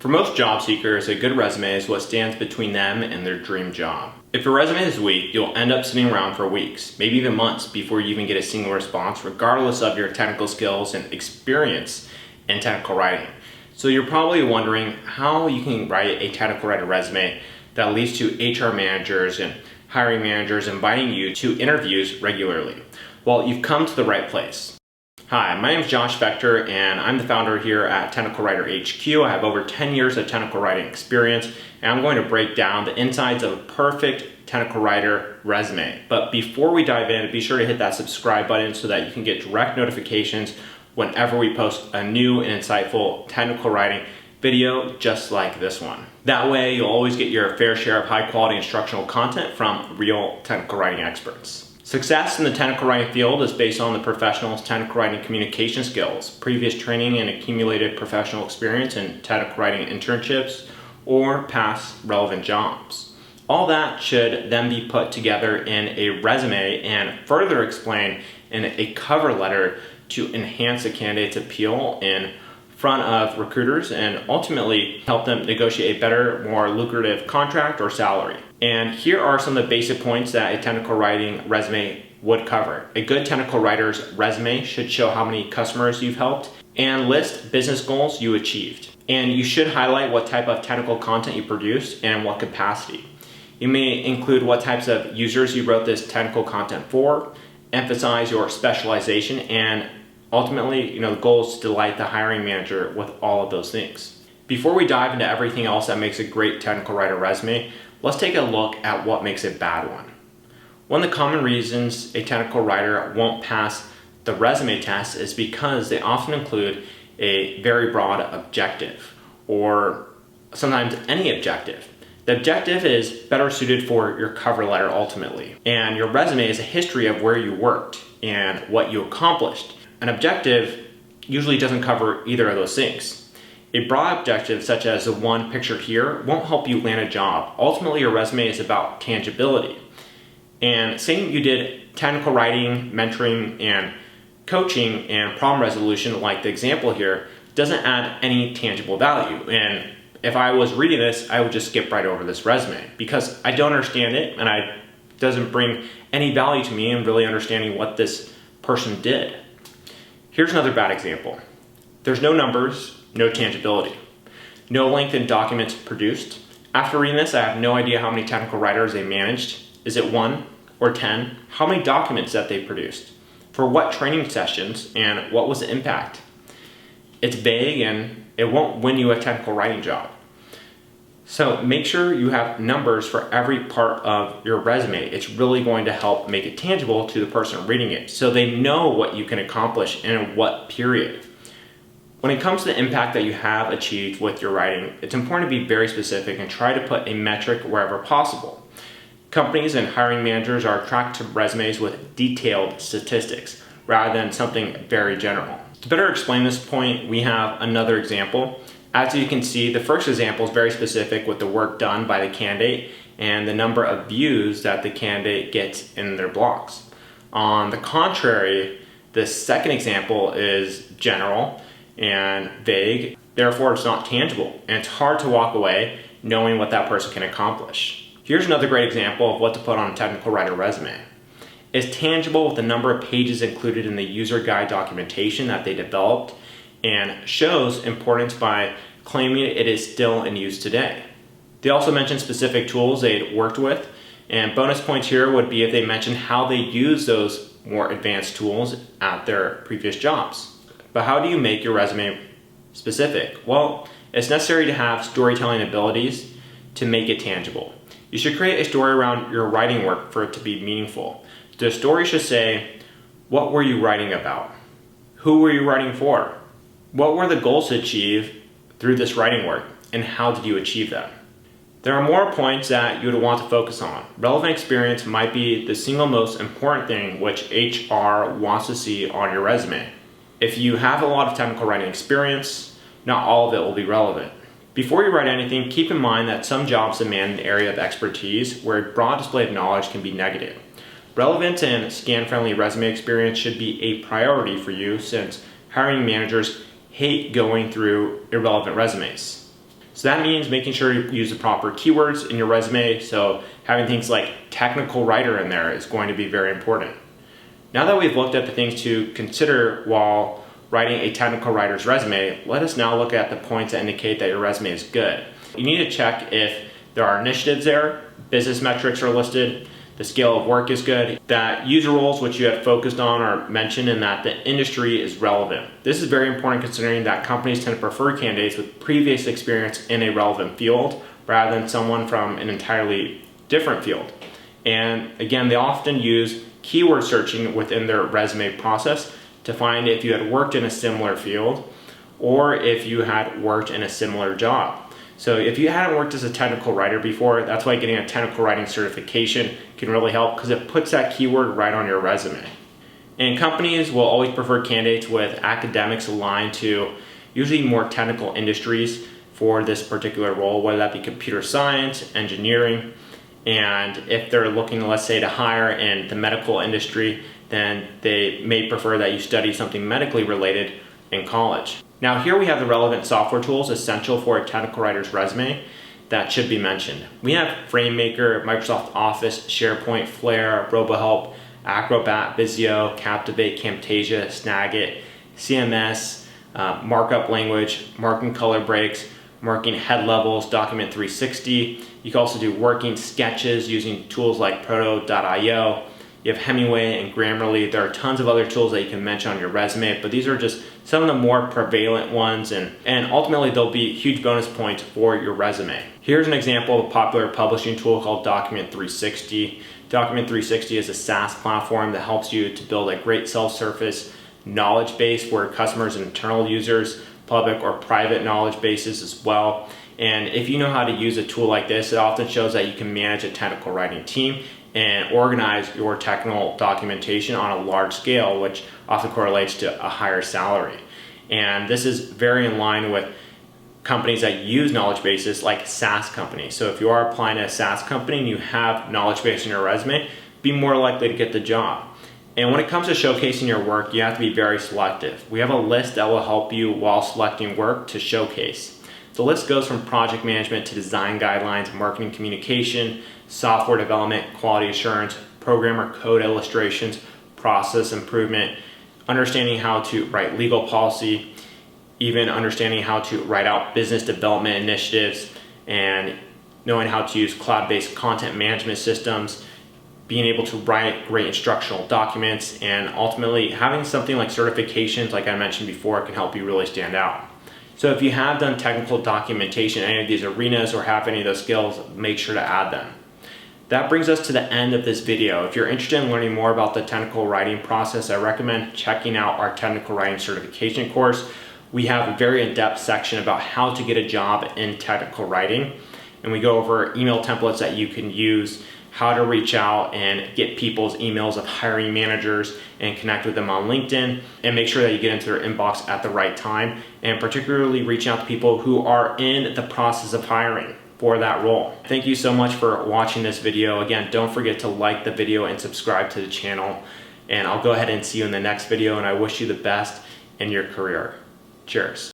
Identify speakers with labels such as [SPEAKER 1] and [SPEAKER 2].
[SPEAKER 1] For most job seekers, a good resume is what stands between them and their dream job. If your resume is weak, you'll end up sitting around for weeks, maybe even months, before you even get a single response, regardless of your technical skills and experience in technical writing. So you're probably wondering how you can write a technical writer resume that leads to HR managers and hiring managers inviting you to interviews regularly. Well, you've come to the right place. Hi, my name is Josh Spector, and I'm the founder here at Technical Writer HQ. I have over 10 years of technical writing experience, and I'm going to break down the insides of a perfect technical writer resume. But before we dive in, be sure to hit that subscribe button so that you can get direct notifications whenever we post a new and insightful technical writing video just like this one. That way, you'll always get your fair share of high quality instructional content from real technical writing experts. Success in the technical writing field is based on the professional's technical writing communication skills, previous training and accumulated professional experience in technical writing internships, or past relevant jobs. All that should then be put together in a resume and further explained in a cover letter to enhance a candidate's appeal in front of recruiters and ultimately help them negotiate a better, more lucrative contract or salary. And here are some of the basic points that a technical writing resume would cover. A good technical writer's resume should show how many customers you've helped and list business goals you achieved. And you should highlight what type of technical content you produced and what capacity. You may include what types of users you wrote this technical content for, emphasize your specialization, and ultimately, the goal is to delight the hiring manager with all of those things. Before we dive into everything else that makes a great technical writer resume, let's take a look at what makes a bad one. One of the common reasons a technical writer won't pass the resume test is because they often include a very broad objective, or sometimes any objective. The objective is better suited for your cover letter ultimately, and your resume is a history of where you worked and what you accomplished. An objective usually doesn't cover either of those things. A broad objective, such as the one pictured here, won't help you land a job. Ultimately, your resume is about tangibility. And saying you did technical writing, mentoring, and coaching and problem resolution, like the example here, doesn't add any tangible value. And if I was reading this, I would just skip right over this resume because I don't understand it and it doesn't bring any value to me in really understanding what this person did. Here's another bad example. There's no numbers, no tangibility, no lengthened documents produced. After reading this, I have no idea how many technical writers they managed. Is it 1 or 10? How many documents that they produced? For what training sessions, and what was the impact? It's vague and it won't win you a technical writing job. So make sure you have numbers for every part of your resume. It's really going to help make it tangible to the person reading it so they know what you can accomplish and in what period. When it comes to the impact that you have achieved with your writing, it's important to be very specific and try to put a metric wherever possible. Companies and hiring managers are attracted to resumes with detailed statistics rather than something very general. To better explain this point, we have another example. As you can see, the first example is very specific with the work done by the candidate and the number of views that the candidate gets in their blogs. On the contrary, the second example is general and vague, therefore it's not tangible, and it's hard to walk away knowing what that person can accomplish. Here's another great example of what to put on a technical writer resume. It's tangible with the number of pages included in the user guide documentation that they developed, and shows importance by claiming it is still in use today. They also mention specific tools they'd worked with, and bonus points here would be if they mention how they use those more advanced tools at their previous jobs. But how do you make your resume specific? Well, it's necessary to have storytelling abilities to make it tangible. You should create a story around your writing work for it to be meaningful. The story should say, what were you writing about? Who were you writing for? What were the goals to achieve through this writing work, and how did you achieve them? There are more points that you would want to focus on. Relevant experience might be the single most important thing which HR wants to see on your resume. If you have a lot of technical writing experience, not all of it will be relevant. Before you write anything, keep in mind that some jobs demand an area of expertise where a broad display of knowledge can be negative. Relevant and scan-friendly resume experience should be a priority for you since hiring managers hate going through irrelevant resumes. So that means making sure you use the proper keywords in your resume. So having things like technical writer in there is going to be very important. Now that we've looked at the things to consider while writing a technical writer's resume, let us now look at the points that indicate that your resume is good. You need to check if there are initiatives there, business metrics are listed, the scale of work is good, that user roles which you have focused on are mentioned, and that the industry is relevant. This is very important considering that companies tend to prefer candidates with previous experience in a relevant field rather than someone from an entirely different field. And again, they often use keyword searching within their resume process to find if you had worked in a similar field or if you had worked in a similar job. So if you hadn't worked as a technical writer before, that's why getting a technical writing certification can really help, because it puts that keyword right on your resume. And companies will always prefer candidates with academics aligned to usually more technical industries for this particular role, whether that be computer science, engineering. And if they're looking, let's say, to hire in the medical industry, then they may prefer that you study something medically related in college. Now here we have the relevant software tools essential for a technical writer's resume that should be mentioned. We have FrameMaker, Microsoft Office, SharePoint, Flare, RoboHelp, Acrobat, Visio, Captivate, Camtasia, Snagit, CMS, markup language, marking color breaks, marking head levels, Document 360. You can also do working sketches using tools like Proto.io. You have Hemingway and Grammarly. There are tons of other tools that you can mention on your resume, but these are just some of the more prevalent ones, and ultimately they'll be huge bonus points for your resume. Here's an example of a popular publishing tool called Document 360. Document 360 is a SaaS platform that helps you to build a great self-service knowledge base for customers and internal users, public or private knowledge bases as well. And if you know how to use a tool like this, it often shows that you can manage a technical writing team and organize your technical documentation on a large scale, which often correlates to a higher salary. And this is very in line with companies that use knowledge bases like SaaS companies. So if you are applying to a SaaS company and you have knowledge base in your resume, be more likely to get the job. And when it comes to showcasing your work, you have to be very selective. We have a list that will help you while selecting work to showcase. The list goes from project management to design guidelines, marketing communication, software development, quality assurance, programmer code illustrations, process improvement, understanding how to write legal policy, even understanding how to write out business development initiatives, and knowing how to use cloud-based content management systems, being able to write great instructional documents, and ultimately having something like certifications, like I mentioned before, can help you really stand out. So if you have done technical documentation in any of these arenas or have any of those skills, make sure to add them. That brings us to the end of this video. If you're interested in learning more about the technical writing process, I recommend checking out our technical writing certification course. We have a very in-depth section about how to get a job in technical writing, and we go over email templates that you can use, how to reach out and get people's emails of hiring managers and connect with them on LinkedIn, and make sure that you get into their inbox at the right time, and particularly reach out to people who are in the process of hiring for that role. Thank you so much for watching this video. Again, don't forget to like the video and subscribe to the channel, and I'll go ahead and see you in the next video, and I wish you the best in your career. Cheers.